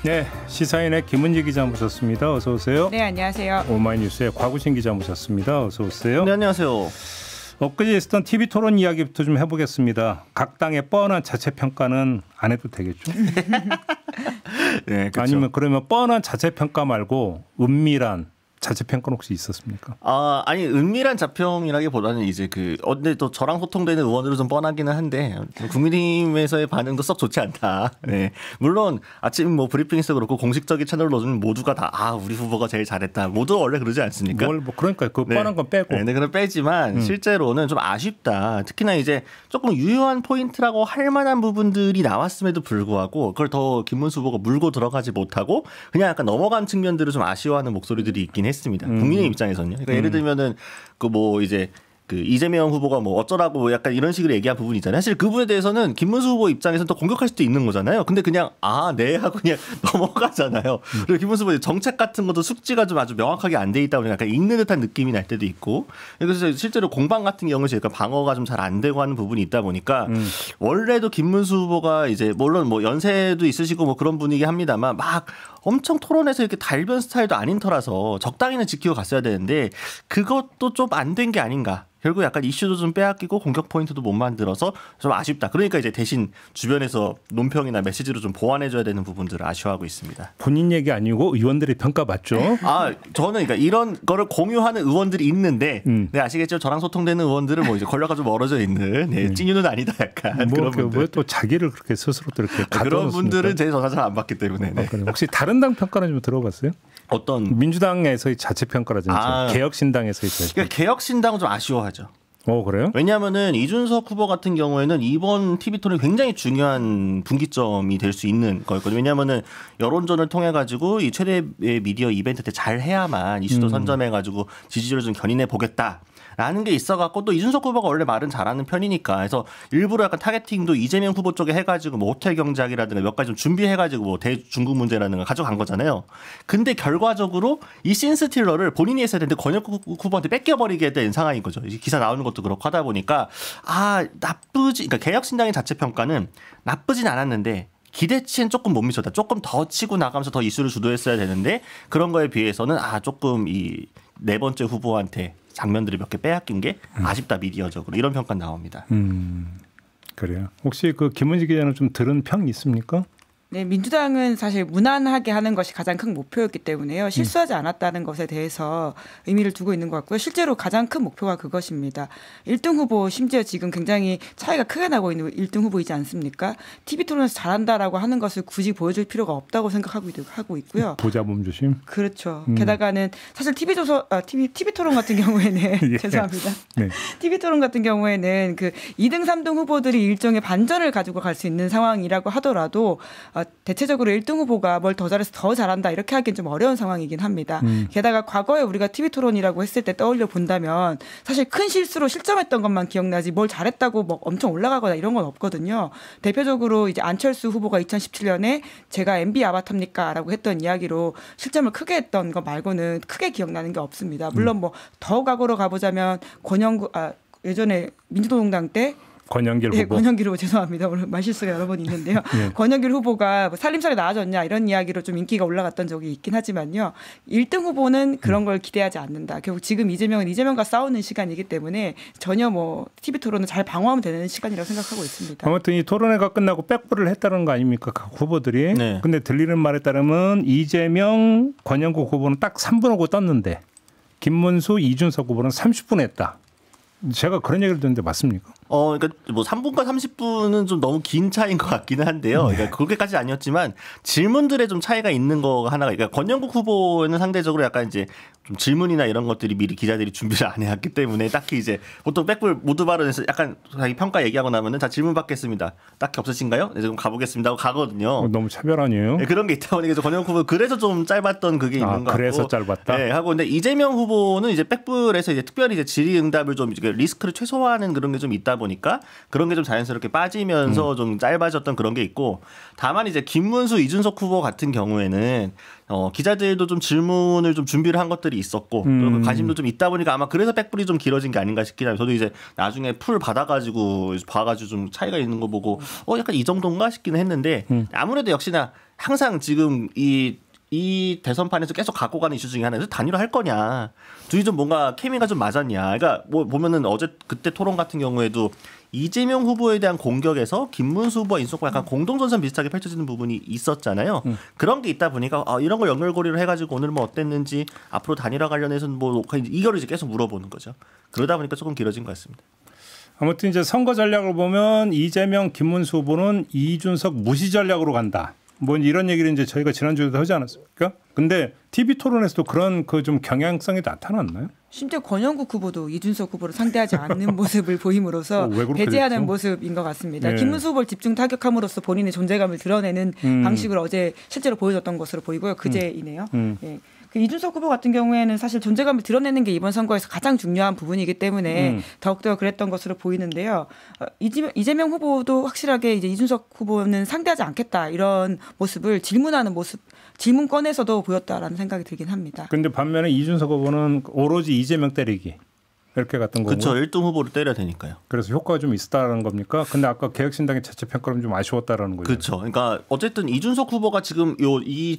네, 시사인의 김은지 기자 모셨습니다. 어서 오세요. 네, 안녕하세요. 오마이뉴스의 곽우신 기자 모셨습니다. 어서 오세요. 네, 안녕하세요. 엊그제 있었던 TV 토론 이야기부터 좀 해보겠습니다. 각 당의 뻔한 자체 평가는 안 해도 되겠죠? 네, 그렇죠. 아니면 그러면 뻔한 자체 평가 말고 은밀한 자체 평가는 혹시 있었습니까? 아니 은밀한 자평이라기보다는 이제 근데 또 저랑 소통되는 의원들은 좀 뻔하기는 한데 국민의힘에서의 반응도 썩 좋지 않다. 네, 물론 아침 뭐 브리핑에서 그렇고 공식적인 채널로는 모두가 다 우리 후보가 제일 잘했다. 모두 원래 그러지 않습니까? 그러니까 그 뻔한 건 빼고. 네, 그럼 빼지만 실제로는 좀 아쉽다. 특히나 이제 조금 유효한 포인트라고 할 만한 부분들이 나왔음에도 불구하고 그걸 더 김문수 후보가 물고 들어가지 못하고 그냥 약간 넘어간 측면들을 좀 아쉬워하는 목소리들이 있긴 했습니다. 국민의 입장에서는요. 그러니까 예를 들면은 이재명 후보가 뭐 어쩌라고 약간 이런 식으로 얘기한 부분이 있잖아요. 사실 그 부분에 대해서는 김문수 후보 입장에서는 또 공격할 수도 있는 거잖아요. 근데 그냥 네 하고 그냥 넘어가잖아요. 그리고 김문수 후보 정책 같은 것도 숙지가 좀 아주 명확하게 안 돼 있다 보니까 약간 읽는 듯한 느낌이 날 때도 있고. 그래서 실제로 공방 같은 경우에 약간 방어가 좀 잘 안 되고 하는 부분이 있다 보니까 원래도 김문수 후보가 이제 물론 뭐 연세도 있으시고 뭐 그런 분이긴 합니다만 막 엄청 토론에서 이렇게 달변 스타일도 아닌 터라서 적당히는 지키고 갔어야 되는데 그것도 좀 안 된 게 아닌가. 결국 약간 이슈도 좀 빼앗기고 공격 포인트도 못 만들어서 좀 아쉽다. 그러니까 이제 대신 주변에서 논평이나 메시지로 좀 보완해줘야 되는 부분들을 아쉬워하고 있습니다. 본인 얘기 아니고 의원들의 평가 맞죠? 저는 그러니까 이런 거를 공유하는 의원들이 있는데, 네, 아시겠죠? 저랑 소통되는 의원들은 뭐 이제 권력과 좀 멀어져 있는 찐유는 아니다 약간 그런 분들. 왜 또 자기를 그렇게 스스로 또 이렇게 그런 분들은 제 전화 잘 안 받기 때문에. 네. 혹시 다른 당 평가는 좀 들어봤어요? 어떤 민주당에서의 자체 평가라든지 개혁신당에서의 자체. 그러니까 개혁신당은 좀 아쉬워하죠. 그래요? 왜냐하면은 이준석 후보 같은 경우에는 이번 TV 토론이 굉장히 중요한 분기점이 될 수 있는 거였거든요. 왜냐하면은 여론전을 통해 가지고 이 최대의 미디어 이벤트 때 잘 해야만 이슈도 선점해 가지고 지지율을 좀 견인해 보겠다. 라는 게 있어갖고 또 이준석 후보가 원래 말은 잘하는 편이니까 그래서 일부러 약간 타겟팅도 이재명 후보 쪽에 해가지고 뭐 호텔 경제학이라든가 몇 가지 좀 준비해가지고 뭐 대중국 문제라든가 가져간 거잖아요. 근데 결과적으로 이 신스틸러를 본인이 했어야 되는데 권혁국 후보한테 뺏겨버리게 된 상황인 거죠. 기사 나오는 것도 그렇고 하다 보니까 그러니까 개혁신당의 자체 평가는 나쁘진 않았는데 기대치는 조금 못 미쳤다. 조금 더 치고 나가면서 더 이슈를 주도했어야 되는데 그런 거에 비해서는 조금 이 네 번째 후보한테 장면들이 몇 개 빼앗긴 게 아쉽다 미디어적으로 이런 평가 나옵니다. 그래요. 혹시 그 김은지 기자는 좀 들은 평이 있습니까? 네, 민주당은 사실 무난하게 하는 것이 가장 큰 목표였기 때문에요. 실수하지 않았다는 것에 대해서 의미를 두고 있는 것 같고요. 실제로 가장 큰 목표가 그것입니다. 1등 후보 심지어 지금 굉장히 차이가 크게 나고 있는 1등 후보이지 않습니까? TV 토론에서 잘한다라고 하는 것을 굳이 보여줄 필요가 없다고 생각하고 있고요. 보자 몸조심. 그렇죠. 게다가는 사실 TV 토론 같은 경우에는 예. 죄송합니다. 네. TV 토론 같은 경우에는 그 2등, 3등 후보들이 일종의 반전을 가지고 갈 수 있는 상황이라고 하더라도 대체적으로 1등 후보가 뭘 더 잘해서 더 잘한다 이렇게 하기엔 좀 어려운 상황이긴 합니다. 게다가 과거에 우리가 TV 토론이라고 했을 때 떠올려 본다면 사실 큰 실수로 실점했던 것만 기억나지 뭘 잘했다고 뭐 엄청 올라가거나 이런 건 없거든요. 대표적으로 이제 안철수 후보가 2017년에 제가 MB 아바타입니까? 라고 했던 이야기로 실점을 크게 했던 거 말고는 크게 기억나는 게 없습니다. 물론 뭐 더 과거로 가보자면 예전에 민주노동당 때 권영길 후보. 권영길 후보 죄송합니다. 오늘 말실수가 여러 번 있는데요. 네. 권영길 후보가 살림살이 나아졌냐 이런 이야기로 좀 인기가 올라갔던 적이 있긴 하지만요. 1등 후보는 그런 걸 기대하지 않는다. 결국 지금 이재명은 이재명과 싸우는 시간이기 때문에 전혀 뭐 TV 토론은 잘 방어하면 되는 시간이라고 생각하고 있습니다. 아무튼 이 토론회가 끝나고 백불을 했다는 거 아닙니까? 각 후보들이. 네. 근데 들리는 말에 따르면 이재명, 권영국 후보는 딱 3분 하고 떴는데 김문수, 이준석 후보는 30분 했다. 제가 그런 얘기를 듣는데 맞습니까? 그러니까 뭐 3분과 30분은 좀 너무 긴 차이인 것 같기는 한데요. 그러니까 그렇게까지 아니었지만 질문들에 좀 차이가 있는 거 하나가, 그러니까 권영국 후보는 상대적으로 약간 이제 좀 질문이나 이런 것들이 미리 기자들이 준비를 안 해왔기 때문에 딱히 이제 보통 백불 모두 발언에서 약간 자기 평가 얘기하고 나면은 자 질문 받겠습니다. 딱히 없으신가요? 네, 지금 가보겠습니다 하고 가거든요. 너무 차별 아니에요? 네, 그런 게 있다 보니까 권영국 후보 그래서 좀 짧았던 그게 있는 것 같고. 그래서 짧았다. 네, 하고 근데 이재명 후보는 이제 백불에서 이제 특별히 이제 질의응답을 좀 리스크를 최소화하는 그런 게 좀 있다 보니까 그런 게 좀 자연스럽게 빠지면서 좀 짧아졌던 그런 게 있고 다만 이제 김문수, 이준석 후보 같은 경우에는 기자들도 좀 질문을 좀 준비를 한 것들이 있었고 또 관심도 좀 있다 보니까 아마 그래서 백불이 좀 길어진 게 아닌가 싶긴 합니다. 저도 이제 나중에 풀 받아가지고 봐가지고 좀 차이가 있는 거 보고 약간 이 정도인가 싶기는 했는데 아무래도 역시나 항상 지금 이 대선판에서 계속 갖고 가는 이슈 중에 하나는 단일화할 거냐, 둘이 좀 뭔가 케미가 좀 맞았냐. 그러니까 뭐 보면은 어제 그때 토론 같은 경우에도 이재명 후보에 대한 공격에서 김문수 후보와 인수가 약간 공동전선 비슷하게 펼쳐지는 부분이 있었잖아요. 그런 게 있다 보니까 이런 걸 연결고리를 해가지고 오늘 뭐 어땠는지 앞으로 단일화 관련해서는 뭐 이거를 이제 계속 물어보는 거죠. 그러다 보니까 조금 길어진 것 같습니다. 아무튼 이제 선거 전략을 보면 이재명, 김문수 후보는 이준석 무시 전략으로 간다. 뭐 이런 얘기를 이제 저희가 지난주에도 하지 않았습니까? 근데 TV 토론에서도 그런 그 좀 경향성이 나타났나요? 심지어 권영국 후보도 이준석 후보를 상대하지 않는 모습을 보임으로써 배제하는 모습인 것 같습니다. 김문수 후보를 집중 타격함으로써 본인의 존재감을 드러내는 방식을 어제 실제로 보여줬던 것으로 보이고요. 그제이네요. 예. 그 이준석 후보 같은 경우에는 사실 존재감을 드러내는 게 이번 선거에서 가장 중요한 부분이기 때문에 더욱더 그랬던 것으로 보이는데요. 이재명 후보도 확실하게 이제 이준석 후보는 상대하지 않겠다 이런 모습을 질문하는 모습, 질문권에서도 보였다라는 생각이 들긴 합니다. 그런데 반면에 이준석 후보는 오로지 이재명 때리기 이렇게 갔던 거고. 그렇죠. 1등 후보를 때려야 되니까요. 그래서 효과가 좀 있었다는 겁니까? 근데 아까 개혁신당의 자체 평가는 좀 아쉬웠다라는 거죠. 그렇죠. 그러니까 어쨌든 이준석 후보가 지금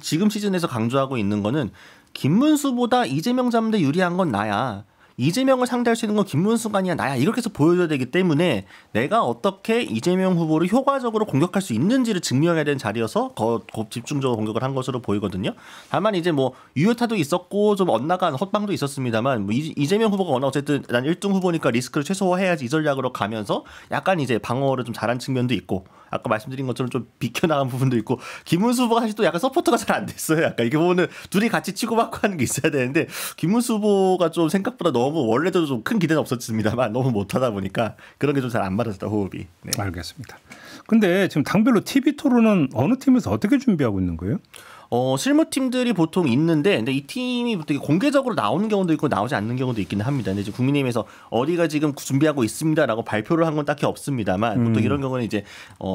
지금 시즌에서 강조하고 있는 거는 김문수보다 이재명 잡는 데 유리한 건 나야. 이재명을 상대할 수 있는 건 김문수가 아니야 나야. 이렇게 해서 보여줘야 되기 때문에 내가 어떻게 이재명 후보를 효과적으로 공격할 수 있는지를 증명해야 되는 자리여서 더 집중적으로 공격을 한 것으로 보이거든요. 다만 이제 뭐 유효타도 있었고 좀 엇나간 헛방도 있었습니다만 뭐 이재명 후보가 워낙 어쨌든 난 1등 후보니까 리스크를 최소화해야지 이 전략으로 가면서 약간 이제 방어를 좀 잘한 측면도 있고 아까 말씀드린 것처럼 좀 비켜나간 부분도 있고 김문수 후보가 사실 또 약간 서포트가 잘 안 됐어요. 약간 이게 보면은 둘이 같이 치고받고 하는 게 있어야 되는데 김문수 후보가 좀 생각보다 너무 원래도 좀 큰 기대는 없었습니다만 너무 못하다 보니까 그런 게 좀 잘 안 맞았다 호흡이. 네. 알겠습니다. 근데 지금 당별로 TV 토론은 어느 팀에서 어떻게 준비하고 있는 거예요? 실무팀들이 보통 있는데, 근데 이 팀이 되게 공개적으로 나오는 경우도 있고 나오지 않는 경우도 있기는 합니다. 근데 이제 국민의힘에서 어디가 지금 준비하고 있습니다라고 발표를 한 건 딱히 없습니다만, 보통 이런 경우는 이제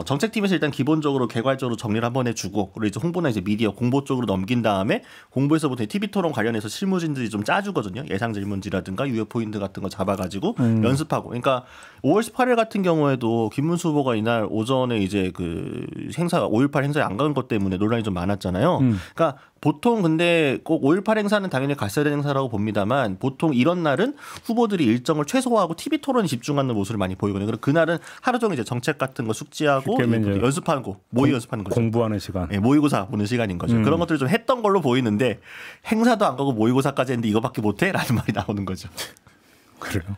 정책팀에서 일단 기본적으로 개괄적으로 정리를 한번 해주고, 그리고 이제 홍보나 이제 미디어 공보 쪽으로 넘긴 다음에 공보에서 보통 TV 토론 관련해서 실무진들이 좀 짜주거든요. 예상 질문지라든가 유효 포인트 같은 거 잡아가지고 연습하고. 그러니까 5월 18일 같은 경우에도 김문수 후보가 이날 오전에 이제 그 행사 5.18 행사에 안 간 것 때문에 논란이 좀 많았잖아요. 그러니까 보통 근데 꼭 5.18 행사는 당연히 갔어야 되는 행사라고 봅니다만 보통 이런 날은 후보들이 일정을 최소화하고 TV 토론에 집중하는 모습을 많이 보이거든요. 그리고 그날은 하루 종일 이제 정책 같은 거 숙지하고 연습하고 모의 연습하는 거죠. 공부하는 시간. 네, 모의고사 보는 시간인 거죠. 그런 것들을 좀 했던 걸로 보이는데 행사도 안 가고 모의고사까지 했는데 이거밖에 못해? 라는 말이 나오는 거죠. 그래요?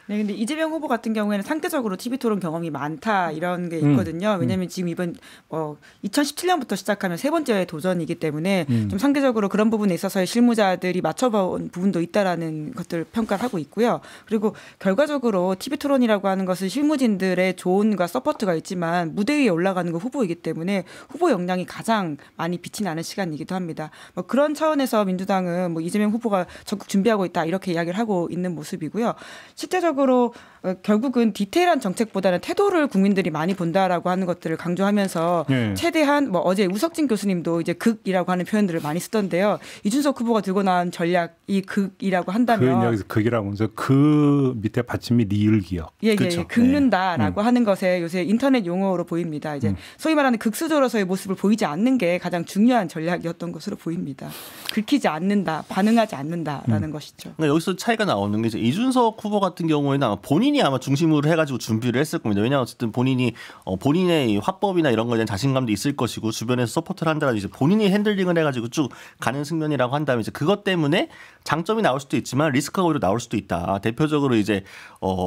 네, 근데 이재명 후보 같은 경우에는 상대적으로 TV 토론 경험이 많다 이런 게 있거든요. 왜냐하면 지금 이번 2017년부터 시작하면 세 번째 도전이기 때문에 좀 상대적으로 그런 부분에 있어서의 실무자들이 맞춰본 부분도 있다라는 것들을 평가를 하고 있고요. 그리고 결과적으로 TV 토론이라고 하는 것은 실무진들의 조언과 서포트가 있지만 무대 위에 올라가는 건 후보이기 때문에 후보 역량이 가장 많이 빛이 나는 시간이기도 합니다. 뭐 그런 차원에서 민주당은 뭐 이재명 후보가 적극 준비하고 있다 이렇게 이야기를 하고 있는 모습이고요. 실제적으로 결국은 디테일한 정책보다는 태도를 국민들이 많이 본다라고 하는 것들을 강조하면서 최대한 뭐 어제 우석진 교수님도 이제 극이라고 하는 표현들을 많이 쓰던데요. 이준석 후보가 들고 나온 전략이 극이라고 한다면 여기서 극이라고 하면서 그 밑에 받침이 리을기역. 예, 긁는다라고 하는 것에 요새 인터넷 용어로 보입니다. 이제 소위 말하는 극수저로서의 모습을 보이지 않는 게 가장 중요한 전략이었던 것으로 보입니다. 긁히지 않는다, 반응하지 않는다라는 것이죠. 그러니까 여기서 차이가 나오는 게 이제 이준석 후보 같은 경우에는 아마 본인이 아마 중심으로 해가지고 준비를 했을 겁니다. 왜냐하면 어쨌든 본인이 본인의 화법이나 이런 거에 대한 자신감도 있을 것이고 주변에서 서포트를 한다는 이제 본인이 핸들링을 해가지고 쭉 가는 측면이라고 한다면 이제 그것 때문에 장점이 나올 수도 있지만 리스크가 오히려 나올 수도 있다. 대표적으로 이제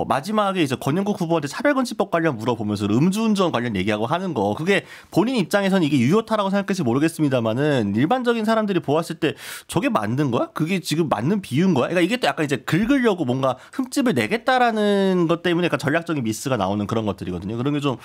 마지막에 이제 권영국 후보한테 차별금지법 관련 물어보면서 음주운전 관련 얘기하고 하는 거 그게 본인 입장에서는 이게 유효타라고 생각할지 모르겠습니다만은 일반적인 사람들이 보았을 때 저게 맞는 거야? 그게 지금 맞는 비유인 거야? 그러니까 이게 또 약간 이제 긁으려고 뭔가 흠집을 내겠다라는 되는 것 때문에 약간 전략적인 미스가 나오는 그런 것들이거든요. 그런 게 좀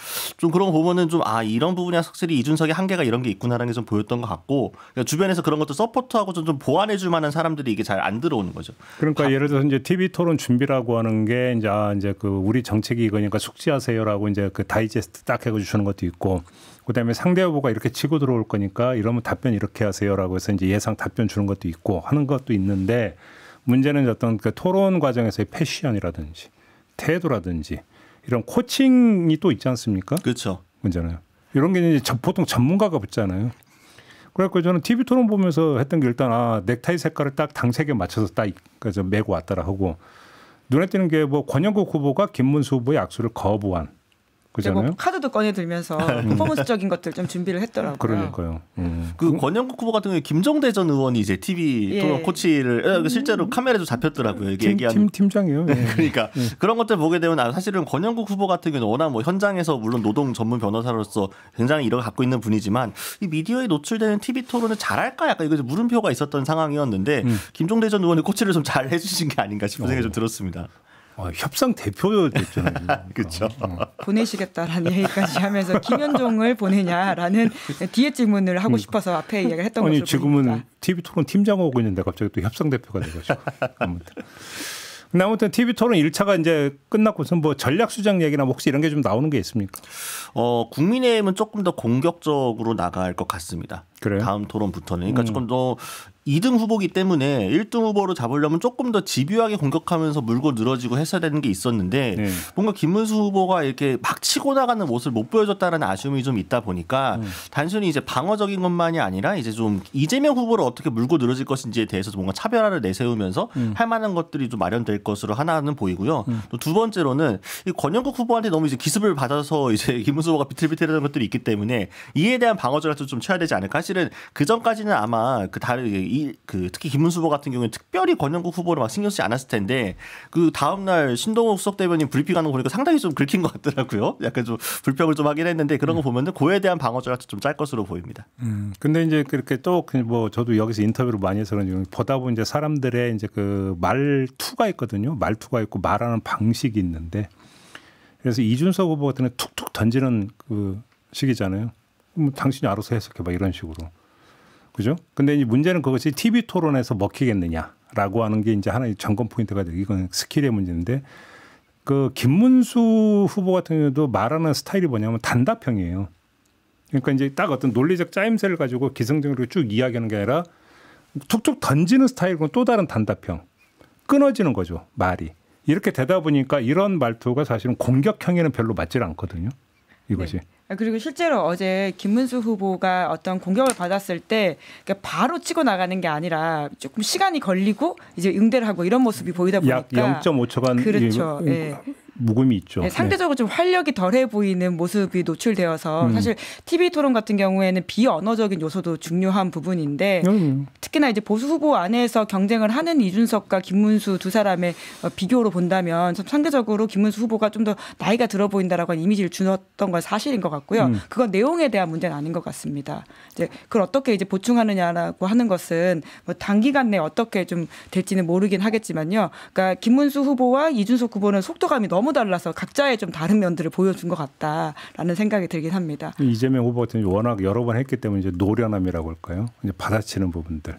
그런 거 보면은 좀 이런 부분이 확실히 이준석의 한계가 이런 게 있구나라는 게 좀 보였던 것 같고 그러니까 주변에서 그런 것도 서포트하고 좀 보완해줄 만한 사람들이 이게 잘 안 들어오는 거죠. 그러니까 예를 들어서 이제 TV 토론 준비라고 하는 게 이제 그 우리 정책이 이거니까 숙지하세요라고 이제 그 다이제스트 딱 해가지고 주는 것도 있고. 그다음에 상대 후보가 이렇게 치고 들어올 거니까 이러면 답변 이렇게 하세요라고 해서 이제 예상 답변 주는 것도 있고 하는 것도 있는데 문제는 어떤 그 토론 과정에서의 패션이라든지 태도라든지 이런 코칭이 또 있지 않습니까? 그렇죠. 문제는 이런 게 이제 보통 전문가가 붙잖아요. 그래서 저는 TV 토론 보면서 했던 게 일단 넥타이 색깔을 딱 당색에 맞춰서 딱 그래서 메고 왔다라 하고 눈에 띄는 게 뭐 권영국 후보가 김문수 후보의 악수를 거부한. 그잖아요. 카드도 꺼내 들면서 퍼포먼스적인 것들 좀 준비를 했더라고요. 그러니까요. 그 권영국 후보 같은 경우에 김종대 전 의원이 이제 TV 토론 코치를 실제로 카메라도 잡혔더라고요. 팀장이요. 예. 그러니까 그런 것들 보게 되면 사실은 권영국 후보 같은 경우는 워낙 뭐 현장에서 물론 노동 전문 변호사로서 굉장히 이력을 갖고 있는 분이지만 이 미디어에 노출되는 TV 토론을 잘할까 약간 이거 물음표가 있었던 상황이었는데 김종대 전 의원이 코치를 좀 잘 해주신 게 아닌가 싶은 생각이 좀 들었습니다. 협상 대표 됐잖아요. 그렇죠. 보내시겠다라는 얘기까지 하면서 김현종을 보내냐라는 뒤에 질문을 하고 싶어서 앞에 이야기를 했던 것으로 지금은 보입니다. TV 토론 팀장하고 있는데 갑자기 또 협상 대표가 돼가지고 아무튼 TV 토론 1차가 이제 끝났고서 뭐 전략 수장 얘기나 혹시 이런 게 좀 나오는 게 있습니까? 국민의힘은 조금 더 공격적으로 나갈 것 같습니다. 그래요? 다음 토론부터는. 그러니까 조금 더 2등 후보기 때문에 1등 후보로 잡으려면 조금 더 집요하게 공격하면서 물고 늘어지고 했어야 되는 게 있었는데 뭔가 김문수 후보가 이렇게 막 치고 나가는 모습을 못 보여줬다는 아쉬움이 좀 있다 보니까 단순히 이제 방어적인 것만이 아니라 이제 좀 이재명 후보를 어떻게 물고 늘어질 것인지에 대해서 뭔가 차별화를 내세우면서 할 만한 것들이 좀 마련될 것으로 하나는 보이고요. 또 두 번째로는 이 권영국 후보한테 너무 이제 기습을 받아서 이제 김문수 후보가 비틀비틀하는 것들이 있기 때문에 이에 대한 방어 전략도 좀 쳐야 되지 않을까. 사실은 그 전까지는 아마 특히 김문수 후보 같은 경우는 특별히 권영국 후보를 막 신경 쓰지 않았을 텐데 그 다음 날 신동욱 수석 대변인 브리핑하는 거 보니까 상당히 좀 긁힌 것 같더라고요. 약간 좀 불평을 좀 하긴 했는데 그런 거 보면은 그에 대한 방어 전략도 좀 짤 것으로 보입니다. 근데 이제 그렇게 또 뭐 저도 여기서 인터뷰를 많이 해서 그런지 보다 보면 이제 사람들의 이제 그 말투가 있거든요. 말투가 있고 말하는 방식이 있는데 그래서 이준석 후보 같은 경우는 툭툭 던지는 그 식이잖아요. 당신이 알아서 해석해봐 이런 식으로. 그죠? 근데 이제 문제는 그것이 TV 토론에서 먹히겠느냐라고 하는 게 이제 하나의 점검 포인트가 되고 이건 스킬의 문제인데 그 김문수 후보 같은 경우도 말하는 스타일이 뭐냐면 단답형이에요. 그러니까 이제 딱 어떤 논리적 짜임새를 가지고 기승전결로 쭉 이야기하는 게 아니라 툭툭 던지는 스타일과 또 다른 단답형. 끊어지는 거죠, 말이. 이렇게 되다 보니까 이런 말투가 사실은 공격형에는 별로 맞질 않거든요. 이것이. 네. 그리고 실제로 어제 김문수 후보가 어떤 공격을 받았을 때 바로 치고 나가는 게 아니라 조금 시간이 걸리고 이제 응대를 하고 이런 모습이 보이다 보니까 약 0.5초간 그렇죠. 묵음이 있죠. 상대적으로 좀 활력이 덜해 보이는 모습이 노출되어서 사실 TV 토론 같은 경우에는 비언어적인 요소도 중요한 부분인데 특히나 이제 보수 후보 안에서 경쟁을 하는 이준석과 김문수 두 사람의 비교로 본다면 상대적으로 김문수 후보가 좀 더 나이가 들어 보인다라고 하는 이미지를 주었던 건 사실인 것 같고요. 그건 내용에 대한 문제는 아닌 것 같습니다. 이제 그걸 어떻게 이제 보충하느냐라고 하는 것은 뭐 단기간 내에 어떻게 좀 될지는 모르긴 하겠지만요. 그러니까 김문수 후보와 이준석 후보는 속도감이 너무 달라서 각자의 좀 다른 면들을 보여준 것 같다라는 생각이 들긴 합니다. 이재명 후보 같은 경우 워낙 여러 번 했기 때문에 이제 노련함이라고 할까요? 이제 받아치는 부분들,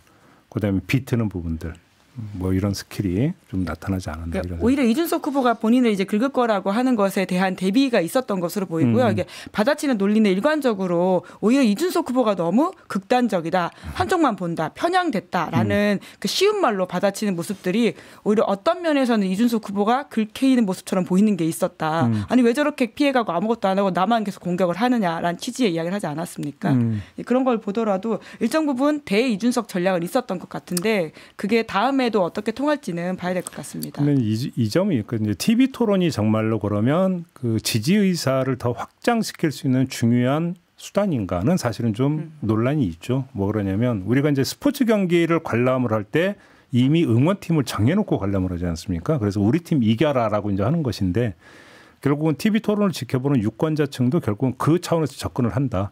그다음에 비트는 부분들. 뭐 이런 스킬이 좀 나타나지 않았나. 그러니까 오히려 이준석 후보가 본인을 이제 긁을 거라고 하는 것에 대한 대비가 있었던 것으로 보이고요. 이게 받아치는 논리는 일관적으로 오히려 이준석 후보가 너무 극단적이다, 한쪽만 본다, 편향됐다라는 그 쉬운 말로 받아치는 모습들이 오히려 어떤 면에서는 이준석 후보가 긁히는 모습처럼 보이는 게 있었다. 아니 왜 저렇게 피해가고 아무것도 안 하고 나만 계속 공격을 하느냐라는 취지의 이야기를 하지 않았습니까? 그런 걸 보더라도 일정 부분 대 이준석 전략은 있었던 것 같은데 그게 다음에도 어떻게 통할지는 봐야 될 것 같습니다. 근데 이 점이 있거든요. TV 토론이 정말로 그러면 그 지지 의사를 더 확장시킬 수 있는 중요한 수단인가는 사실은 좀 논란이 있죠. 뭐 그러냐면 우리가 이제 스포츠 경기를 관람을 할 때 이미 응원팀을 정해놓고 관람을 하지 않습니까? 그래서 우리 팀 이겨라라고 이제 하는 것인데 결국은 TV 토론을 지켜보는 유권자층도 결국은 그 차원에서 접근을 한다.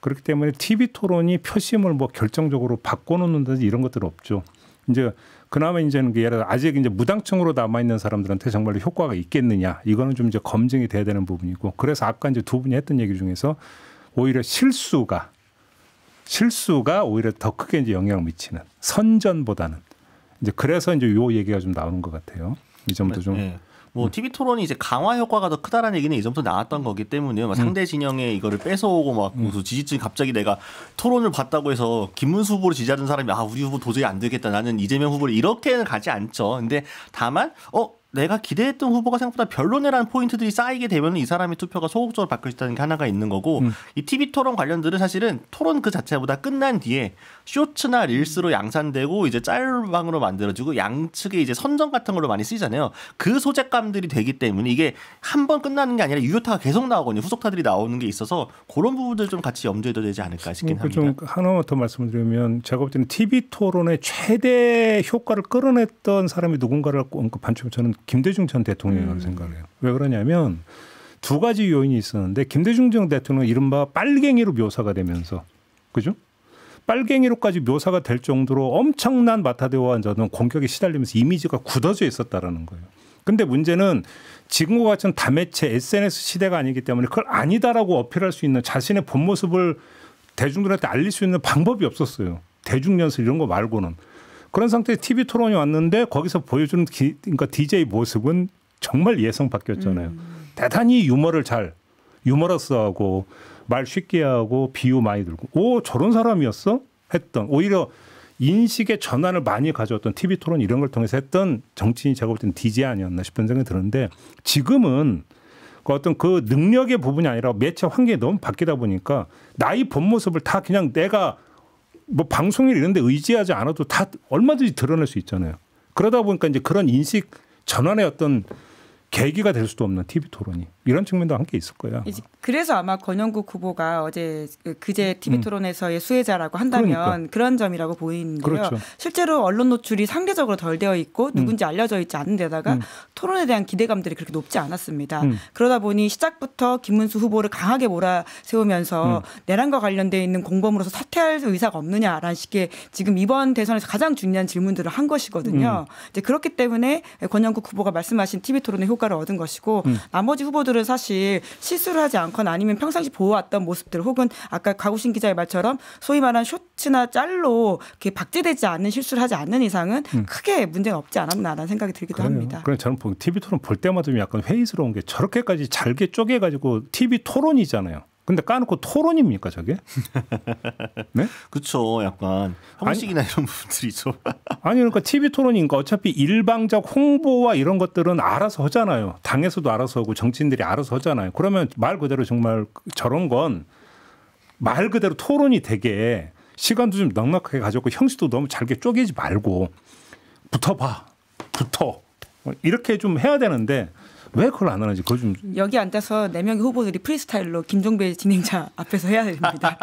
그렇기 때문에 TV 토론이 표심을 뭐 결정적으로 바꿔놓는다든지 이런 것들은 없죠. 이제 그나마 이제는 예를 들어 아직 이제 무당층으로 남아 있는 사람들한테 정말로 효과가 있겠느냐 이거는 좀 이제 검증이 돼야 되는 부분이고 그래서 아까 이제 두 분이 했던 얘기 중에서 오히려 실수가 오히려 더 크게 이제 영향을 미치는 선전보다는 이제 그래서 이제 요 얘기가 좀 나오는 것 같아요. 이 점도 좀. 네. 뭐 TV 토론이 이제 강화 효과가 더 크다라는 얘기는 이전부터 나왔던 거기 때문에 막 상대 진영에 이거를 뺏어오고 막 무슨 지지층 갑자기 내가 토론을 봤다고 해서 김문수 후보를 지지하는 사람이 우리 후보 도저히 안 되겠다 나는 이재명 후보를 이렇게는 가지 않죠. 근데 다만 내가 기대했던 후보가 생각보다 별로네라는 포인트들이 쌓이게 되면 이 사람의 투표가 소극적으로 바뀔 수 있다는 게 하나가 있는 거고 이 TV 토론 관련들은 사실은 토론 그 자체보다 끝난 뒤에 쇼츠나 릴스로 양산되고 이제 짤방으로 만들어지고 양측의 이제 선정 같은 걸로 많이 쓰이잖아요. 그 소재감들이 되기 때문에 이게 한 번 끝나는 게 아니라 유효타가 계속 나오거든요. 후속타들이 나오는 게 있어서 그런 부분들 좀 같이 염두에 둬야 되지 않을까 싶긴 합니다. 좀 하나만 더 말씀을 드리면 제가 볼 때는 TV 토론의 최대 효과를 끌어냈던 사람이 누군가를 언급한 저는 김대중 전 대통령이라고 생각해요. 왜 그러냐면 두 가지 요인이 있었는데 김대중 전 대통령은 이른바 빨갱이로 묘사가 되면서 그죠? 빨갱이로까지 묘사가 될 정도로 엄청난 마타데오와 저는 공격에 시달리면서 이미지가 굳어져 있었다라는 거예요. 근데 문제는 지금과 같은 다매체 SNS 시대가 아니기 때문에 그걸 아니다라고 어필할 수 있는 자신의 본 모습을 대중들한테 알릴 수 있는 방법이 없었어요. 대중연설 이런 거 말고는. 그런 상태에 TV 토론이 왔는데 거기서 보여주는 그러니까 DJ 모습은 정말 예상 바뀌었잖아요. 대단히 유머러스하고 말 쉽게 하고 비유 많이 들고 저런 사람이었어? 했던 오히려 인식의 전환을 많이 가져왔던 TV 토론 이런 걸 통해서 했던 정치인이 제가 볼 때는 DJ 아니었나 싶은 생각이 드는데 지금은 어떤 그 능력의 부분이 아니라 매체 환경이 너무 바뀌다 보니까 나의 본 모습을 다 그냥 내가 뭐 방송일 이런 데 의지하지 않아도 다 얼마든지 드러낼 수 있잖아요. 그러다 보니까 이제 그런 인식 전환의 어떤 계기가 될 수도 없는 TV 토론이 이런 측면도 함께 있을 거야. 그래서 아마 권영국 후보가 그제 TV 토론에서의 수혜자라고 한다면 그런 점이라고 보이는데요. 그렇죠. 실제로 언론 노출이 상대적으로 덜 되어 있고 누군지 알려져 있지 않은 데다가 토론에 대한 기대감들이 그렇게 높지 않았습니다. 그러다 보니 시작부터 김문수 후보를 강하게 몰아세우면서 내란과 관련되어 있는 공범으로서 사퇴할 의사가 없느냐라는 식의 지금 이번 대선에서 가장 중요한 질문들을 한 것이거든요. 이제 그렇기 때문에 권영국 후보가 말씀하신 TV 토론의 효과를 얻은 것이고 나머지 후보들은 사실 실수를 하지 않거나 아니면 평상시 보아왔던 모습들 혹은 아까 가구신 기자의 말처럼 소위 말하는 쇼츠나 짤로 이렇게 박제되지 않는 실수를 하지 않는 이상은 크게 문제는 없지 않았나라는 생각이 들기도 합니다. 그래 저는 TV 토론 볼 때마다 좀 약간 회의스러운 게 저렇게까지 잘게 쪼개가지고 TV 토론이잖아요. 근데 까놓고 토론입니까 저게? 네? 그렇죠. 약간 형식이나 이런 부분들이죠. 아니 그러니까 TV 토론이니까 어차피 일방적 홍보와 이런 것들은 알아서 하잖아요. 당에서도 알아서 하고 정치인들이 알아서 하잖아요. 그러면 말 그대로 정말 저런 건 말 그대로 토론이 되게 시간도 좀 넉넉하게 가졌고 형식도 너무 잘게 쪼개지 말고 붙어 이렇게 좀 해야 되는데 왜 그걸 안 하는지 그걸 좀 여기 앉아서 4명의 후보들이 프리스타일로 김종배 진행자 앞에서 해야 됩니다.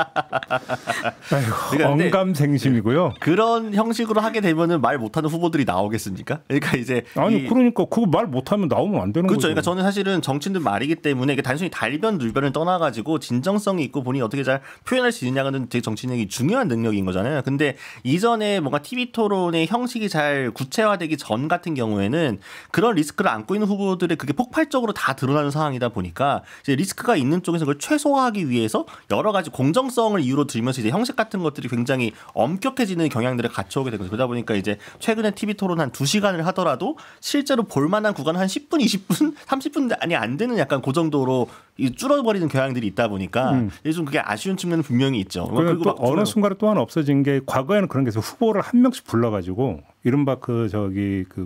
아이고, 언감생심이고요. 그런 형식으로 하게 되면은 말 못하는 후보들이 나오겠습니까? 그러니까 이제 그러니까 그거 말 못하면 나오면 안 되는 그렇죠. 거죠. 그러니까 저는 사실은 정치인들 말이기 때문에 이게 단순히 달변 눌변을 떠나가지고 진정성이 있고 본인이 어떻게 잘 표현할 수 있느냐는 되게 정치인에게 중요한 능력인 거잖아요. 근데 이전에 뭔가 TV 토론의 형식이 잘 구체화되기 전 같은 경우에는 그런 리스크를 안고 있는 후보들의 그게 폭발적으로 다 드러나는 상황이다 보니까 이제 리스크가 있는 쪽에서 그걸 최소화하기 위해서 여러 가지 공정성을 이유로 들면서 이제 형식 같은 것들이 굉장히 엄격해지는 경향들을 갖춰오게 되거든요. 그러다 보니까 이제 최근에 TV 토론 한 2시간을 하더라도 실제로 볼만한 구간 한 10분, 20분, 30분이 안 되는 약간 그 정도로 줄어버리는 경향들이 있다 보니까 좀 그게 아쉬운 측면은 분명히 있죠. 그리고 또 어느 순간에 또 하나 없어진 게 과거에는 그런 게 있어요. 후보를 한 명씩 불러가지고 이른바 그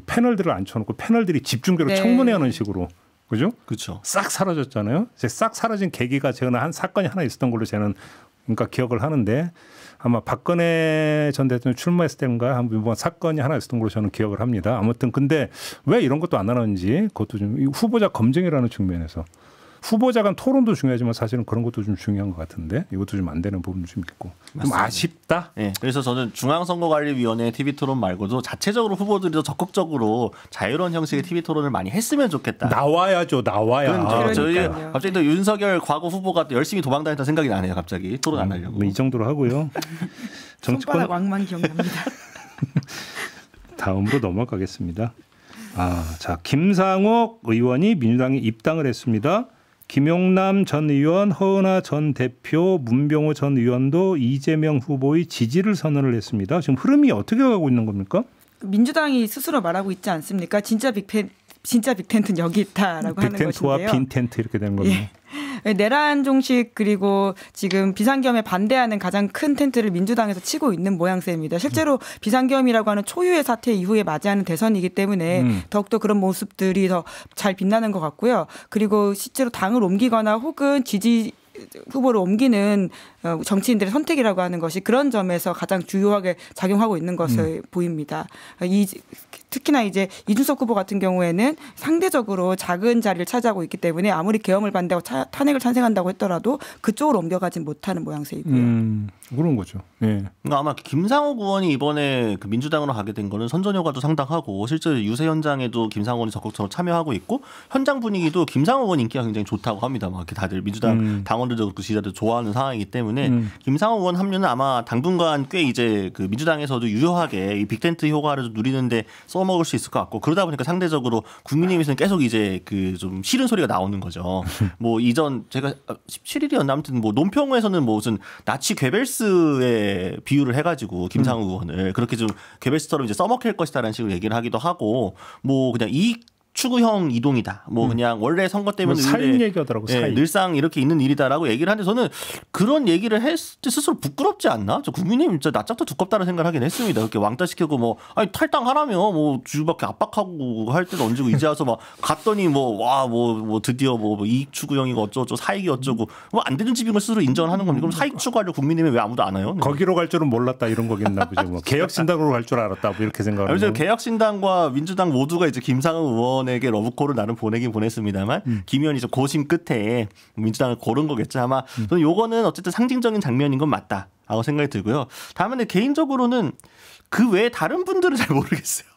패널들을 앉혀놓고 패널들이 집중적으로 청문회하는 식으로 그죠? 그렇죠. 싹 사라졌잖아요. 싹 사라진 계기가 저는 한 사건이 하나 있었던 걸로 저는 그러니까 기억을 하는데 아마 박근혜 전 대통령 출마했을 때인가 한번 사건이 하나 있었던 걸로 저는 기억을 합니다. 아무튼 근데 왜 이런 것도 안 하는지 그것도 좀 후보자 검증이라는 측면에서 후보자 간 토론도 중요하지만 사실은 그런 것도 좀 중요한 것 같은데 이것도 좀 안 되는 부분도 좀 있고 좀 아쉽다. 네, 그래서 저는 중앙선거관리위원회 TV 토론 말고도 자체적으로 후보들이 더 적극적으로 자유로운 형식의 TV 토론을 많이 했으면 좋겠다. 나와야죠, 나와야. 저희 갑자기 또 윤석열 과거 후보가 열심히 도망다녔다는 생각이 나네요. 갑자기 토론 안 하려고. 이 정도로 하고요. 정치권 왕만 기억납니다. 다음으로 넘어가겠습니다. 자, 김상옥 의원이 민주당에 입당을 했습니다. 김용남 전 의원, 허은하 전 대표, 문병호 전 의원도 이재명 후보의 지지를 선언을 했습니다. 지금 흐름이 어떻게 가고 있는 겁니까? 민주당이 스스로 말하고 있지 않습니까? 진짜 빅텐트는 여기 있다라고 하는 것인데요. 빅텐트와 빈텐트 이렇게 되는 겁니다. 내란 종식 그리고 지금 비상계엄에 반대하는 가장 큰 텐트를 민주당에서 치고 있는 모양새입니다. 실제로 비상계엄이라고 하는 초유의 사태 이후에 맞이하는 대선이기 때문에 더욱더 그런 모습들이 더 잘 빛나는 것 같고요. 그리고 실제로 당을 옮기거나 혹은 지지 후보를 옮기는 정치인들의 선택이라고 하는 것이 그런 점에서 가장 주요하게 작용하고 있는 것을 보입니다. 특히나 이제 이준석 후보 같은 경우에는 상대적으로 작은 자리를 차지하고 있기 때문에 아무리 계엄을 반대하고 탄핵을 찬성한다고 했더라도 그쪽으로 옮겨가진 못하는 모양새이고요. 그런 거죠. 예. 그러니까 아마 김상옥 의원이 이번에 그 민주당으로 가게 된 거는 선전 효과도 상당하고 실제로 유세 현장에도 김상옥 의원이 적극적으로 참여하고 있고 현장 분위기도 김상옥 의원 인기가 굉장히 좋다고 합니다. 막 이렇게 다들 민주당 당원들도 그렇고 지지자들 좋아하는 상황이기 때문에 김상옥 의원 합류는 아마 당분간 꽤 이제 그 민주당에서도 유효하게 이 빅텐트 효과를 좀 누리는데 써먹을 수 있을 것 같고 그러다 보니까 상대적으로 국민의힘에서는 계속 이제 그 좀 싫은 소리가 나오는 거죠. 뭐 이전 제가 17일이었나 아무튼 뭐 논평에서는 뭐 무슨 나치 괴벨스에 비유를 해가지고 김상욱 의원을 그렇게 좀 괴벨스처럼 이제 써먹힐 것이다라는 식으로 얘기를 하기도 하고 뭐 그냥 이익 추구형 이동이다. 뭐 그냥 원래 선거 때문에 뭐 사익 얘기하더라고. 사익. 늘상 이렇게 있는 일이다라고 얘기를 하는데 저는 그런 얘기를 했을 때 스스로 부끄럽지 않나? 저 국민의힘 진짜 낯짝도 두껍다는 생각을 하긴 했습니다. 그렇게 왕따 시키고 뭐 아니 탈당하라며 뭐 주밖에 압박하고 할 때도 얹고 이제 와서 막 갔더니 뭐 와 뭐 드디어 뭐 이익 추구형이고 어쩌고 사익이 어쩌고 뭐 안 되는 집인 걸 스스로 인정을 하는 겁니다. 그럼 사익 추구하려고 국민의힘에 왜 아무도 안 와요? 거기로 갈 줄은 몰랐다 이런 거겠나 보죠. 뭐 개혁신당으로 갈 줄 알았다 뭐 이렇게 생각하는 거예요. 개혁신당과 민주당 모두가 이제 김상욱 의원에게 러브콜을 나름 보내긴 보냈습니다만 김 의원이 좀 고심 끝에 민주당을 고른 거겠죠. 아마 저는 요거는 어쨌든 상징적인 장면인 건 맞다라고 생각이 들고요. 다음에 개인적으로는 그 외에 다른 분들은 잘 모르겠어요.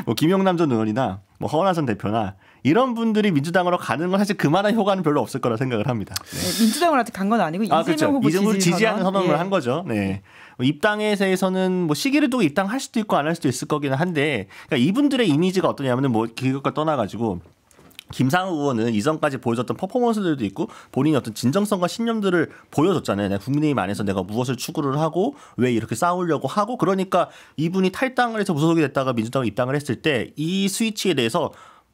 뭐 김용남 전 의원이나 뭐 허은하 전 대표나 이런 분들이 민주당으로 가는 건 사실 그만한 효과는 별로 없을 거라 생각을 합니다. 네. 민주당으로 아직 간 건 아니고 이재명 후보 지지하는 선언을 한 거죠. 네. 입당에 대해서는 뭐 시기를 두고 입당할 수도 있고 안 할 수도 있을 거기는 한데 그러니까 이분들의 이미지가 어떠냐면은 뭐 그것과 떠나가지고 김상욱 의원은 이전까지 보여줬던 퍼포먼스들도 있고 본인이 어떤 진정성과 신념들을 보여줬잖아요. 내가 국민의힘 안에서 내가 무엇을 추구를 하고 왜 이렇게 싸우려고 하고 그러니까 이분이 탈당을 해서 무소속이 됐다가 민주당에 입당을 했을 때 이 스위치에 대해서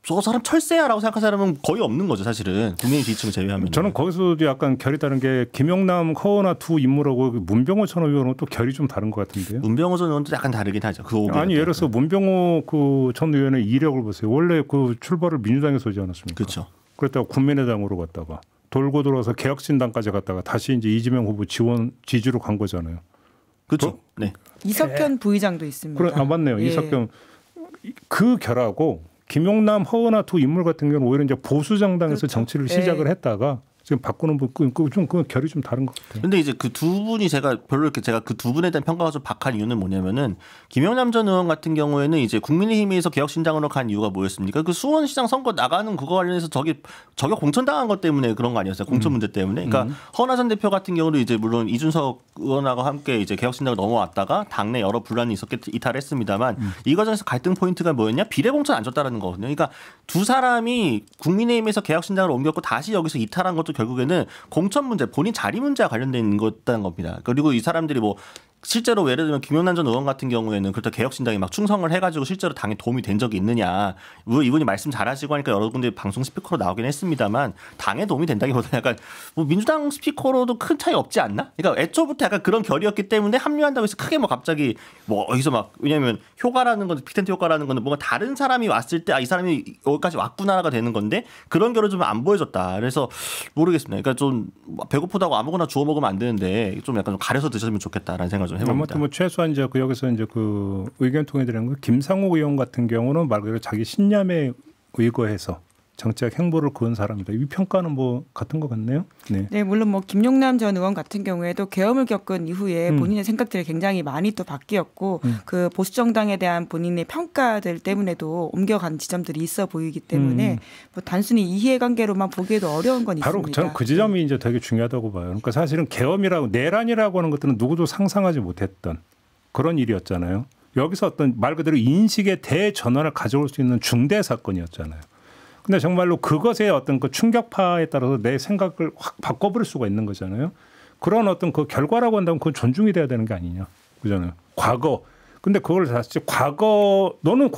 저 사람 철새야라고 생각하는 사람은 거의 없는 거죠, 사실은. 국민의힘 지지층을 제외하면. 저는 거기서도 약간 결이 다른 게 김용남, 허은하 두 인물하고 문병호 전 의원은 또 결이 좀 다른 것 같은데요. 문병호 전 의원도 약간 다르긴 하죠. 아니 예를 들어서 문병호 그 전 의원의 이력을 보세요. 원래 그 출발을 민주당에서 하지 않았습니까? 그렇죠. 그랬다가 국민의당으로 갔다가 돌고 돌아서 개혁신당까지 갔다가 다시 이제 이재명 후보 지지로 간 거잖아요. 그렇죠. 네. 이석현 부의장도 있습니다. 맞네요. 예. 이석현 그 결하고. 김용남, 허은하 두 인물 같은 경우는 오히려 이제 보수 정당에서 그렇죠. 정치를 시작을 했다가 지금 바꾸는 좀 그 결이 좀 다른 것 같아요. 근데 이제 그 두 분이 제가 별로 이렇게 제가 그 두 분에 대한 평가가 좀 박한 이유는 뭐냐면은 김용남 전 의원 같은 경우에는 이제 국민의힘에서 개혁신당으로 간 이유가 뭐였습니까? 그 수원시장 선거 나가는 그거 관련해서 저격 공천당한 것 때문에 그런 거 아니었어요? 공천 문제 때문에. 그러니까 허은하 전 대표 같은 경우도 이제 물론 이준석 의원하고 함께 이제 개혁신당을 넘어왔다가 당내 여러 분란이 있었기 이탈했습니다만 이 과정에서 갈등 포인트가 뭐였냐? 비례공천 안 줬다라는 거거든요. 그러니까 두 사람이 국민의힘에서 개혁신당을 옮겼고 다시 여기서 이탈한 것도 결국에는 공천 문제, 본인 자리 문제와 관련된 것다는 겁니다. 그리고 이 사람들이 뭐 실제로 예를 들면 김용남 전 의원 같은 경우에는 그렇다 개혁신당이 막 충성을 해가지고 실제로 당에 도움이 된 적이 있느냐. 이분이 말씀 잘하시고 하니까 여러 군데 방송 스피커로 나오긴 했습니다만 당에 도움이 된다기보다는 약간 뭐 민주당 스피커로도 큰 차이 없지 않나? 그러니까 애초부터 약간 그런 결이었기 때문에 합류한다고 해서 크게 뭐 갑자기 뭐 여기서 막 왜냐하면 효과라는 건 빅텐트 효과라는 거는 뭔가 다른 사람이 왔을 때 이 사람이 여기까지 왔구나가 되는 건데 그런 결을 좀 안 보여줬다. 그래서 모르겠습니다. 그러니까 좀 배고프다고 아무거나 주워 먹으면 안 되는데 좀 약간 좀 가려서 드셨으면 좋겠다라는 생각 좀 해봅니다. 아무튼 뭐 최소한 이제 그 여기서 이제 그 의견 통해드리는 거 김상욱 의원 같은 경우는 말 그대로 자기 신념에 의거해서 정책 행보를 그은 사람이다. 이 평가는 뭐 같은 것 같네요. 네. 네, 물론 뭐 김용남 전 의원 같은 경우에도 계엄을 겪은 이후에 본인의 생각들이 굉장히 많이 또 바뀌었고 그 보수 정당에 대한 본인의 평가들 때문에도 옮겨간 지점들이 있어 보이기 때문에 뭐 단순히 이해관계로만 보기에도 어려운 건 바로 있습니다. 저는 그 지점이 이제 되게 중요하다고 봐요. 그러니까 사실은 계엄이라고 내란이라고 하는 것들은 누구도 상상하지 못했던 그런 일이었잖아요. 여기서 어떤 말 그대로 인식의 대전환을 가져올 수 있는 중대 사건이었잖아요. 근데 정말로 그것의 어떤 그 충격파에 따라서 내 생각을 확 바꿔버릴 수가 있는 거잖아요. 그런 어떤 그 결과라고 한다면 그건 존중이 돼야 되는 게 아니냐. 그잖아요. 과거. 근데 그걸 사실 과거 너는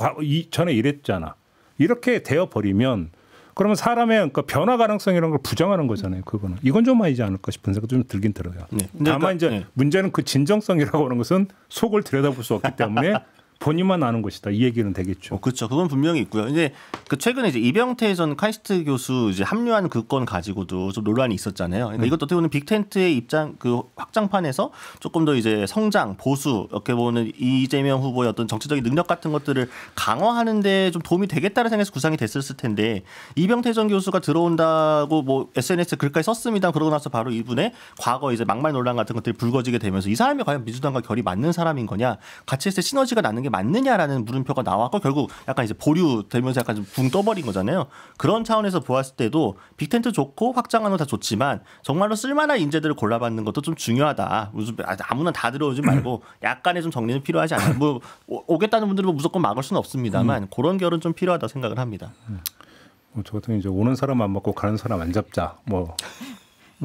전에 이랬잖아. 이렇게 되어버리면 그러면 사람의 그러니까 변화 가능성이라는 걸 부정하는 거잖아요. 그거는. 이건 좀 아니지 않을까 싶은 생각이 좀 들긴 들어요. 네. 다만 이제 문제는 그 진정성이라고 하는 것은 속을 들여다볼 수 없기 때문에 본인만 아는 것이다. 이 얘기는 되겠죠. 그렇죠. 그건 분명히 있고요. 이제 그 최근에 이제 이병태 전 카이스트 교수 이제 합류한 그 건 가지고도 좀 논란이 있었잖아요. 그러니까 이것도 어떻게 보면 빅텐트의 입장 그 확장판에서 조금 더 이제 성장, 보수 이렇게 보는 이재명 후보의 어떤 정치적인 능력 같은 것들을 강화하는데 좀 도움이 되겠다는 생각에서 구상이 됐었을 텐데 이병태 전 교수가 들어온다고 뭐 SNS에 글까지 썼습니다. 그러고 나서 바로 이분의 과거 이제 막말 논란 같은 것들이 불거지게 되면서 이 사람이 과연 민주당과 결이 맞는 사람인 거냐, 같이 했을 때 시너지가 나는 게 맞느냐라는 물음표가 나왔고 결국 약간 이제 보류되면서 약간 좀 붕 떠버린 거잖아요. 그런 차원에서 보았을 때도 빅텐트 좋고 확장하는 거 다 좋지만 정말로 쓸만한 인재들을 골라받는 것도 좀 중요하다. 아무나 다 들어오지 말고 약간의 좀 정리는 필요하지 않나. 뭐 오겠다는 분들은 무조건 막을 수는 없습니다만 그런 결은 좀 필요하다 생각을 합니다. 저 같은 경우 이제 오는 사람 안 먹고 가는 사람 안 잡자. 뭐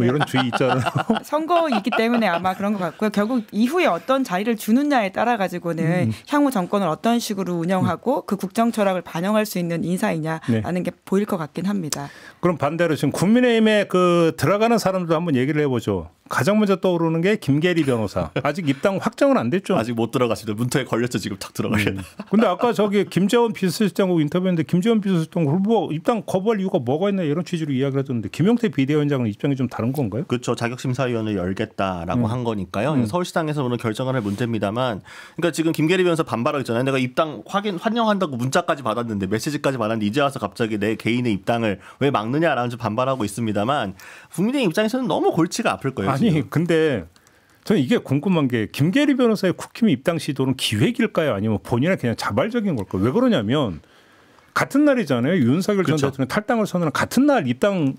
이런 주의 있잖아요. 선거이기 때문에 아마 그런 것 같고요. 결국 이후에 어떤 자리를 주느냐에 따라 가지고는 향후 정권을 어떤 식으로 운영하고 그 국정 철학을 반영할 수 있는 인사이냐라는 게 보일 것 같긴 합니다. 그럼 반대로 지금 국민의힘에 그 들어가는 사람들도 한번 얘기를 해보죠. 가장 먼저 떠오르는 게 김계리 변호사. 아직 입당 확정은 안 됐죠. 아직 못 들어갔습니다. 문턱에 걸렸죠. 지금 탁 들어가려다. 근데 아까 저기 김재원 비서실장하고 인터뷰했는데 김재원 비서실장 후보 입당 거부할 이유가 뭐가 있나 이런 취지로 이야기를 했었는데 김용태 비대위원장은 입장이 좀 다른 건가요? 그렇죠. 자격심사위원을 열겠다라고 한 거니까요. 서울시당에서 오늘 결정을 할 문제입니다만, 그러니까 지금 김계리 변호사 반발하고 있잖아요. 내가 입당 환영한다고 문자까지 받았는데 메시지까지 받았는데 이제 와서 갑자기 내 개인의 입당을 왜 막느냐라는 좀 반발하고 있습니다만 국민의힘 입장에서는 너무 골치가 아플 거예요. 아니 지금. 근데 저는 이게 궁금한 게 김계리 변호사의 국힘 입당 시도는 기획일까요? 아니면 본인의 그냥 자발적인 걸까요? 왜 그러냐면 같은 날이잖아요. 윤석열 전 대통령 탈당을 선언한 같은 날 입당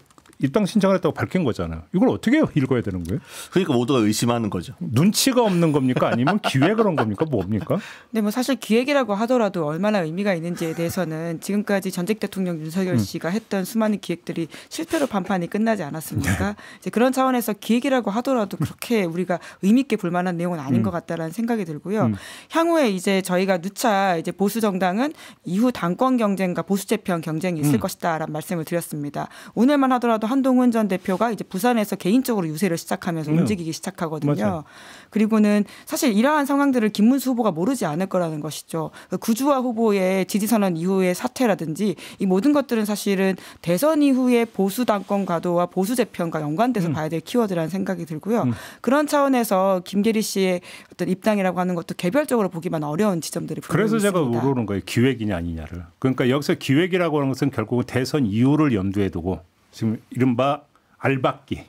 신청을 했다고 밝힌 거잖아요. 이걸 어떻게 읽어야 되는 거예요? 그러니까 모두가 의심하는 거죠. 눈치가 없는 겁니까? 아니면 기획을 한 겁니까? 뭡니까? 네, 뭐 사실 기획이라고 하더라도 얼마나 의미가 있는지에 대해서는 지금까지 전직 대통령 윤석열 씨가 했던 수많은 기획들이 실패로 판판이 끝나지 않았습니까? 이제 그런 차원에서 기획이라고 하더라도 그렇게 우리가 의미 있게 볼 만한 내용은 아닌 것 같다라는 생각이 들고요. 향후에 이제 저희가 누차 이제 보수 정당은 이후 당권 경쟁과 보수 재편 경쟁이 있을 것이다라는 말씀을 드렸습니다. 오늘만 하더라도 한동훈 전 대표가 이제 부산에서 개인적으로 유세를 시작하면서 움직이기 시작하거든요. 맞아요. 그리고는 사실 이러한 상황들을 김문수 후보가 모르지 않을 거라는 것이죠. 구주화 후보의 지지선언 이후의 사퇴라든지 이 모든 것들은 사실은 대선 이후의 보수 당권 과도와 보수 재편과 연관돼서 봐야 될 키워드라는 생각이 들고요. 그런 차원에서 김계리 씨의 어떤 입당이라고 하는 것도 개별적으로 보기만 어려운 지점들이 분명히 그래서 있습니다. 제가 물어보는 거예요. 기획이냐 아니냐를. 그러니까 여기서 기획이라고 하는 것은 결국은 대선 이후를 염두에 두고 지금 이른바 알박기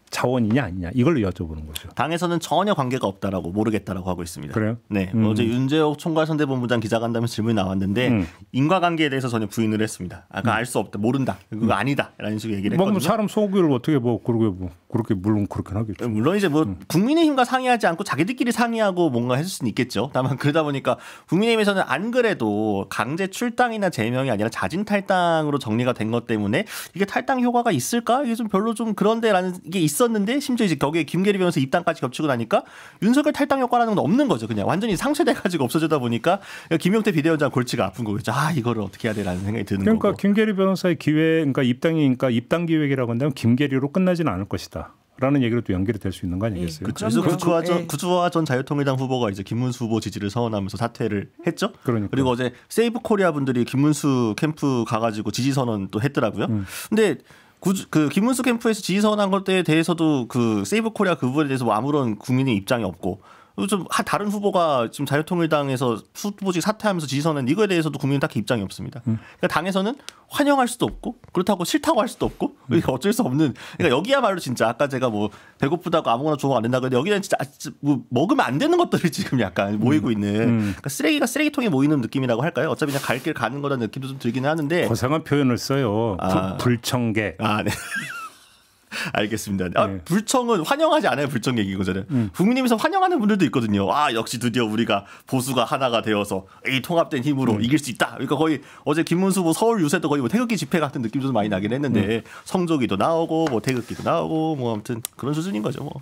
자원이냐 아니냐 이걸로 여쭤보는 거죠. 당에서는 전혀 관계가 없다라고 모르겠다라고 하고 있습니다. 그래요? 네. 어제 윤재옥 총괄선대본부장 기자간담회 질문이 나왔는데 인과관계에 대해서 전혀 부인을 했습니다. 아까 알 수 없다, 모른다, 그거 아니다라는 식으로 얘기를 했거든요. 뭐 사람 속을 어떻게 그렇게 물론 그렇게 하겠죠. 물론 이제 뭐 국민의힘과 상의하지 않고 자기들끼리 상의하고 뭔가 했을 수는 있겠죠. 다만 그러다 보니까 국민의힘에서는 안 그래도 강제 출당이나 제명이 아니라 자진 탈당으로 정리가 된 것 때문에 이게 탈당 효과가 있을까? 이게 좀 별로 좀 그런데라는 게 있었는데 심지어 이제 거기에 김계리 변호사 입당까지 겹치고 나니까 윤석열 탈당 효과라는 건 없는 거죠. 그냥 완전히 상쇄돼가지고 없어지다 보니까 김용태 비대위원장 골치가 아픈 거겠죠. 아 이거를 어떻게 해야 되라는 생각이 드는 거고. 그러니까 김계리 변호사의 기획, 그러니까 입당이니까 입당 기획이라고 한다면 김계리로 끝나지는 않을 것이다. 라는 얘기로 또 연결이 될 수 있는 거 아니겠어요? 그렇죠. 그래서 구주화 전 자유통일당 후보가 이제 김문수 후보 지지를 선언하면서 사퇴를 했죠. 그리고 어제 세이브 코리아 분들이 김문수 캠프 가가지고 지지 선언 또 했더라고요. 근데 그 김문수 캠프에서 지지 선언한 것에 대해서도 그 세이브 코리아 그 부분에 대해서 뭐 아무런 국민의 입장이 없고. 좀 다른 후보가 지금 자유통일당에서 후보직 사퇴하면서 지지선언 이거에 대해서도 국민은 딱히 입장이 없습니다. 그러니까 당에서는 환영할 수도 없고 그렇다고 싫다고 할 수도 없고 그러니까 어쩔 수 없는. 그러니까 여기야말로 진짜 아까 제가 뭐 배고프다고 아무거나 줘도 안 된다고 했는데 여기는 진짜 뭐 먹으면 안 되는 것들이 지금 약간 모이고 있는. 그러니까 쓰레기가 쓰레기통에 모이는 느낌이라고 할까요? 어차피 그냥 갈 길 가는 거라는 느낌도 좀 들기는 하는데. 고상한 표현을 써요. 불청객. 아, 네. 알겠습니다. 네. 불청은 환영하지 않아요. 불청 얘기 이거잖아요. 국민의힘에서 환영하는 분들도 있거든요. 역시 드디어 우리가 보수가 하나가 되어서 이 통합된 힘으로 이길 수 있다. 그러니까 거의 어제 김문수 후보 서울 유세도 거의 뭐 태극기 집회 같은 느낌도 좀 많이 나긴 했는데 성조기도 나오고 뭐 태극기도 나오고 뭐 아무튼 그런 수준인 거죠. 뭐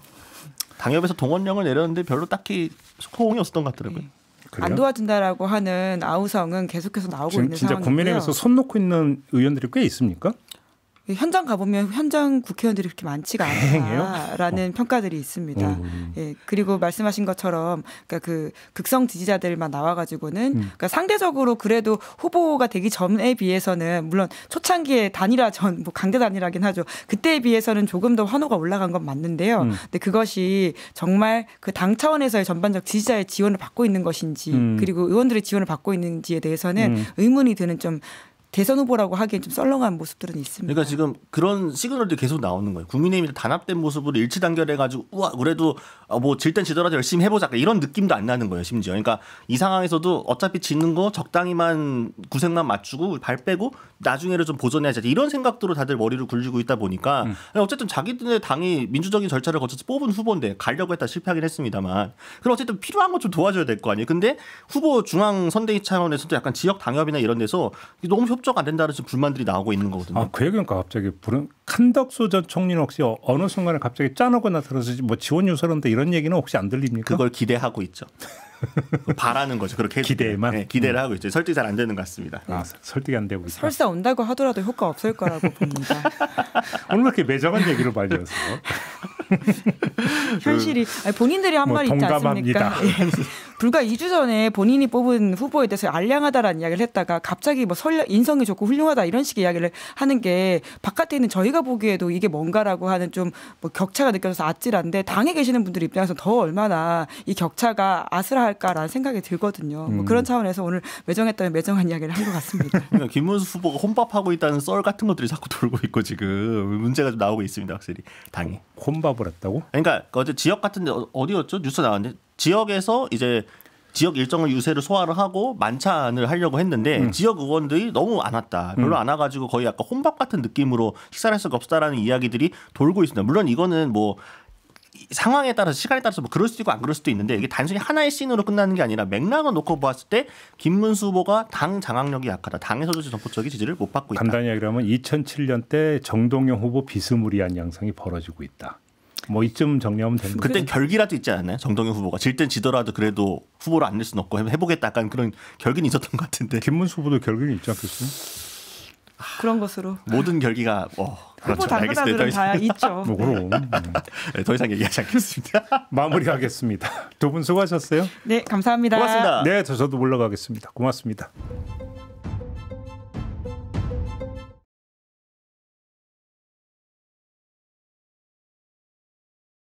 당협에서 동원령을 내렸는데 별로 딱히 호응이 없었던 것 같더라고요. 안 도와준다라고 하는 아우성은 계속해서 나오고 있는 진짜 상황이고요. 국민의힘에서 손 놓고 있는 의원들이 꽤 있습니까? 현장 가보면 현장 국회의원들이 그렇게 많지가 않다라는 평가들이 있습니다. 예, 그리고 말씀하신 것처럼 그러니까 그 극성 지지자들만 나와가지고는 그러니까 상대적으로 그래도 후보가 되기 전에 비해서는 물론 초창기에 단일화 전 뭐 강대 단일화긴 하죠. 그때에 비해서는 조금 더 환호가 올라간 건 맞는데요. 근데 그것이 정말 그 당 차원에서의 전반적 지지자의 지원을 받고 있는 것인지 그리고 의원들의 지원을 받고 있는지에 대해서는 의문이 드는 좀. 대선 후보라고 하기엔 좀 썰렁한 모습들은 있습니다. 그러니까 지금 그런 시그널들이 계속 나오는 거예요. 국민의힘이 단합된 모습으로 일치단결해가지고 우와 그래도 뭐 질 땐 지더라도 열심히 해보자 이런 느낌도 안 나는 거예요. 심지어. 그러니까 이 상황에서도 어차피 지는 거 적당히만 구색만 맞추고 발 빼고 나중에를 좀 보존해야지 이런 생각으로 다들 머리를 굴리고 있다 보니까 어쨌든 자기들의 당이 민주적인 절차를 거쳐서 뽑은 후보인데 가려고 했다 실패하긴 했습니다만 그럼 어쨌든 필요한 거 좀 도와줘야 될 거 아니에요. 근데 후보 중앙 선대위 차원에서도 약간 지역 당협이나 이런 데서 너무 협조가 안 된다는 불만들이 나오고 있는 거거든요. 그 얘기니까 갑자기 칸덕수 전 총리는 혹시 어느 순간에 갑자기 짜놓고 나타나서 뭐 지원 유서론데 이런 얘기는 혹시 안 들립니까? 그걸 기대하고 있죠. 바라는 거죠. 그렇게 기대만 네, 기대를 하고 있죠. 설득이 잘 안 되는 것 같습니다. 설득이 안 되고 있다. 설사 온다고 하더라도 효과 없을 거라고 봅니다. 오늘 왜 이렇게 매정한 얘기를 많이 해서 현실이 본인들이 한 말이 있지 않습니까? 불과 2주 전에 본인이 뽑은 후보에 대해서 알량하다라는 이야기를 했다가 갑자기 뭐 인성이 좋고 훌륭하다 이런 식의 이야기를 하는 게 바깥에 있는 저희가 보기에도 이게 뭔가라고 하는 좀 뭐 격차가 느껴져서 아찔한데 당에 계시는 분들 입장에서 더 얼마나 이 격차가 아슬할까라는 생각이 들거든요. 뭐 그런 차원에서 오늘 매정했다면 매정한 이야기를 한 것 같습니다. 그러니까 김문수 후보가 혼밥하고 있다는 썰 같은 것들이 자꾸 돌고 있고 지금 문제가 좀 나오고 있습니다. 확실히 당이. 혼밥을 했다고? 그러니까 어제 지역 같은데 어디였죠? 뉴스 나왔는데 지역에서 이제 지역 일정을 유세를 소화를 하고 만찬을 하려고 했는데 지역 의원들이 너무 안 왔다. 별로 안 와가지고 거의 약간 혼밥 같은 느낌으로 식사를 할 수가 없다라는 이야기들이 돌고 있습니다. 물론 이거는 뭐 상황에 따라서 시간에 따라서 뭐 그럴 수도 있고 안 그럴 수도 있는데 이게 단순히 하나의 씬으로 끝나는 게 아니라 맥락을 놓고 봤을 때 김문수 후보가 당 장악력이 약하다. 당에서도 전폭적인 지지를 못 받고 있다. 간단히 얘기하면 2007년 때 정동영 후보 비스무리한 양상이 벌어지고 있다. 뭐 이쯤 정리하면 되는 거죠. 그때 결기라도 있지 않았나요? 정동영 후보가 질 땐 지더라도 그래도 후보를 안 낼 수는 없고 해보겠다 약간 그런 결기는 있었던 것 같은데. 김문수 후보도 결기는 있지 않겠어요? 그런 것으로 모든 결기가 후보 당사자들은 다 있죠. 뭐 그럼. 네, 더 이상 얘기하지 않겠습니다. 마무리하겠습니다. 두 분 수고하셨어요. 네, 감사합니다. 고맙습니다. 네, 저도 물러가겠습니다. 고맙습니다.